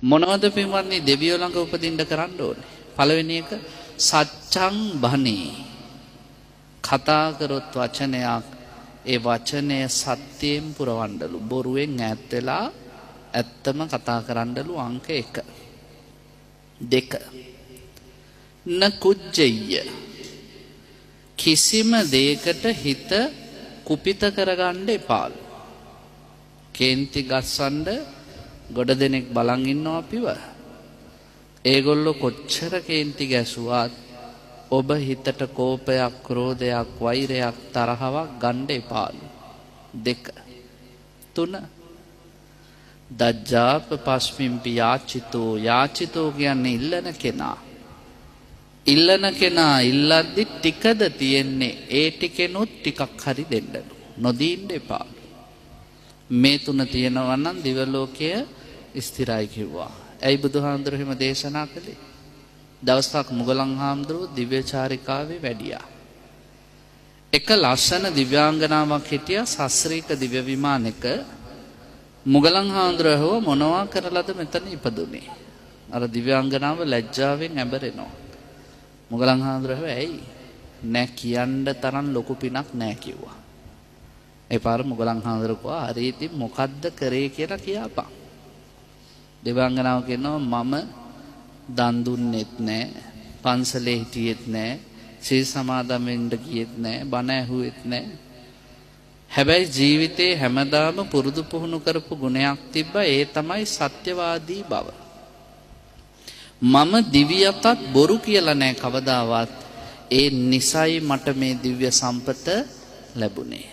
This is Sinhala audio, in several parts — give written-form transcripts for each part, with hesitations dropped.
මොනවද පින්වත්නි දෙවියෝ ළඟ උපදින්න කරන්න ඕනේ? පළවෙනි එක සච්ඡං බණේ. කතා කරොත් වචනයක් ඒ වචනය සත්‍යයෙන් පුරවන්නලු. බොරුවෙන් ඈත් වෙලා ඇත්තම කතා කරන්නලු. අංක 1. 2. න කුජ්ජය. කිසිම දෙයකට හිත කුපිත කරගන්න එපාලු. කේන්ති ගස්සන්න ගොඩ දෙනෙක් බලන් ඉන්නවා අපිව. ඒගොල්ලෝ කොච්චර කේන්ති ගැසුවත් ඔබ හිතට කෝපයක්, ක්‍රෝධයක්, වෛරයක්, තරහවක් ගන්න එපාලු. 2. 3. දජ්ජාප පස්මින්පි යාචිතෝ. යාචිතෝ කියන්නේ ඉල්ලන කෙනා. ඉල්ලන කෙනා ඉල්ලද්දි ටිකද තියෙන්නේ, ඒ ටිකෙනුත් ටිකක් හරි දෙන්නලු. නොදීන්න එපාලු. මේ 3 තියෙනවා නම් දිව්‍ය ලෝකය ස්ථිරයි කිව්වා. ඇයි බුදුහාමුදුරුවෝ එහෙම දේශනා කළේ? දවසක් මුගලන් හාමුදුරුවෝ දිව්‍ය චාරිකාවේ වැඩියා. එක ලස්සන දිව්‍යාංගනාවක් හිටියා ශාස්ත්‍රීය දිව්‍ය විමානයක. මුගලන් හාමුදුරුවෝ මොනවා කරලාද මෙතන ඉපදුනේ? අර දිව්‍යාංගනාව ලැජ්ජාවෙන් ඇඹරෙනවා. මුගලන් හාමුදුරුවෝ ඇයි? නෑ කියන්න තරම් ලොකු පිනක් නෑ කිව්වා. ඒ පාර මුගලන් හාමුදුරුවෝ හරි ඉතින් මොකද්ද කරේ කියලා කියපන්. දිව්‍යාංගනාව කියනවා මම දන් දුන්නෙත් නෑ, පන්සලේ හිටියෙත් නෑ, සීල් සමාදන් වෙන්න ගියෙත් නෑ, බණ ඇහුවෙත් නෑ. හැබැයි ජීවිතේ හැමදාම පුරුදු පුහුණු කරපු ගුණයක් තිබ්බා. ඒ තමයි සත්‍යවාදී බව. මම දිව්‍යයටත් බොරු කියලා නෑ කවදාවත්. ඒ නිසයි මට මේ දිව්‍ය සම්පත ලැබුණේ.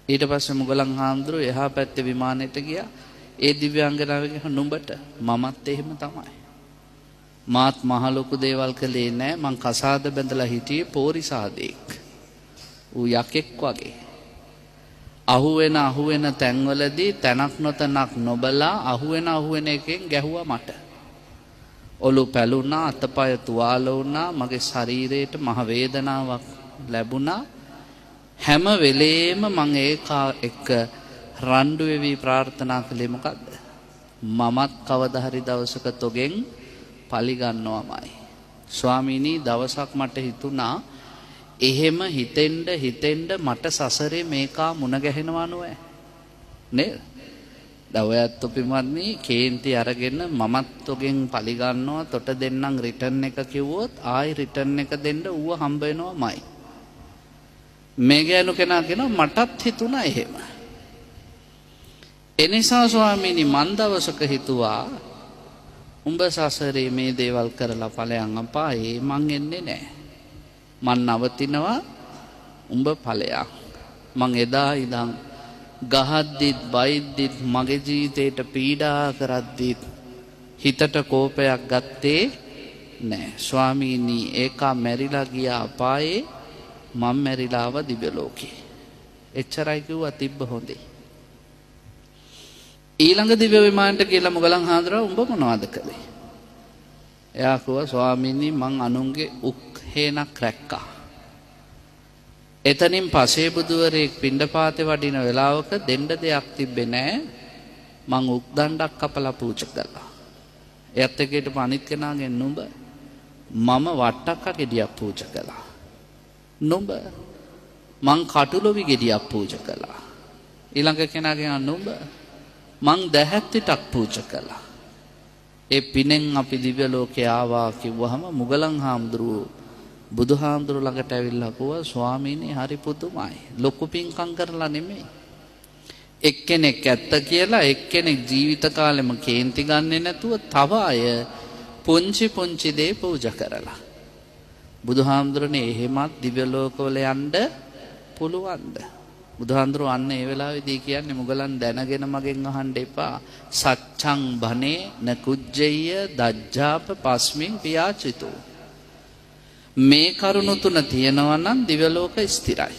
ඊට පස්සේ මුගලන් හාමුදුරුවෝ එහා පැත්තේ විමානෙට ගියා. ඒ දිව්‍යාංගනාවගේ නුඹට මමත් එහෙම තමයි. මාත් මහ ලොකු දේවල් කළේ නෑ. මං කසාද බැඳලා හිටියේ පෝරිසාදෙක්. ඌ යකෙක් වගේ. අහුවෙන තැන්වලදී තැනක් නොතනක් නොබලා අහුවෙන එකෙන් ගැහුවා මට. ඔලු පැලුණා, අතපය තුවාල වුණා, මගේ ශරීරයට මහ වේදනාවක් ලැබුණා. හැම වෙලේම මං එක්ක රණ්ඩු වෙවි ප්‍රාර්ථනා කළේ මොකද්ද? මමත් කවදා හරි දවසක තොගෙන් පලි ගන්නවමයි. ස්වාමීනි දවසක් මට හිතුණා එහෙම හිතෙන්න මට සසරේ මේකා මුණ ගැහෙනවා නෝෑ නේද? දවයත් පින්වත්නි කේන්ති අරගෙන මමත් තොගෙන් පලි ගන්නවා, තොට දෙන්නම් රිටර්න් එක කිව්වොත් ආයි රිටර්න් එක දෙන්න ඌව හම්බ වෙනවමයි. මේ ගෑනු කෙනා කියනවා මටත් හිතුණා එහෙම. එනිසා ස්වාමීනි මන් දවසක හිතුවා උඹ සසරේ මේ දේවල් කරලා ඵලයන් අපායේ මං එන්නේ නැහැ. මං නවතිනවා, උඹ ඵලයක්. මං එදා ඉඳන් ගහද්දිත් බයිද්දිත් මගේ ජීවිතේට පීඩා කරද්දිත් හිතට කෝපයක් ගත්තේ නැහැ. ස්වාමීනි ඒකා මැරිලා ගියා අපායේ, මං මැරිලා ආව දිව්‍ය ලෝකේ. එච්චරයි කිව්වා තිබ්බ හොඳේ. ඊළඟ දිව්‍ය විමානට කියලා මුගලන් හාමුදුරුවෝ උඹ මොනවද කළේ? එයා කිව්වා ස්වාමීනි මං අනුන්ගේ උක් හේනක් රැක්කා. එතනින් පසේ බුදුවරයෙක් පිණ්ඩපාතේ වඩින වෙලාවක දෙන්න දෙයක් තිබ්බේ නෑ. මං උක් දණ්ඩක් කපලා පූජා කළා. එයත් එක්ක හිටපු අනිත් කෙනාගෙන් නුඹ මම වට්ටක්ක ගෙඩියක් පූජා කළා. නුඹ මං කටුලොවි ගෙඩියක් පූජා කළා. ඊළඟ කෙනාගෙන් නුඹ මං දැහැත්තිටක් පූජා කළා. ඒ පිනෙන් අපි දිව්‍ය ලෝකේ ආවා කිව්වහම මුගලන් හාමුදුරුවෝ බුදුහාමුදුරුවෝ ළඟට ඇවිල්ලා කිව්වා ස්වාමීනි හරි පුදුමයි. ලොකු පින්කම් කරලා නෙමෙයි. එක්කෙනෙක් ඇත්ත කියලා එක්කෙනෙක් ජීවිත කාලෙම කේන්ති ගන්නෙ නැතුව තව අය පුංචි දේ පූජා කරලා. බුදුහාමුදුරනේ එහෙමත් දිව්‍ය ලෝකවල යන්න පුළුවන්ද? බුදුහාමුදුරුවෝ අන්න ඒ වෙලාවේදී කියන්නේ මුගලන් දැනගෙන මගෙන් අහන්න එපා. සච්ඡං බනේ න කුජ්ජය දජ්ජාප පස්මින් පියාචිතෝ. මේ කරුණු තුන තියෙනවා නම් දිව්‍ය ලෝක ස්ථිරයි.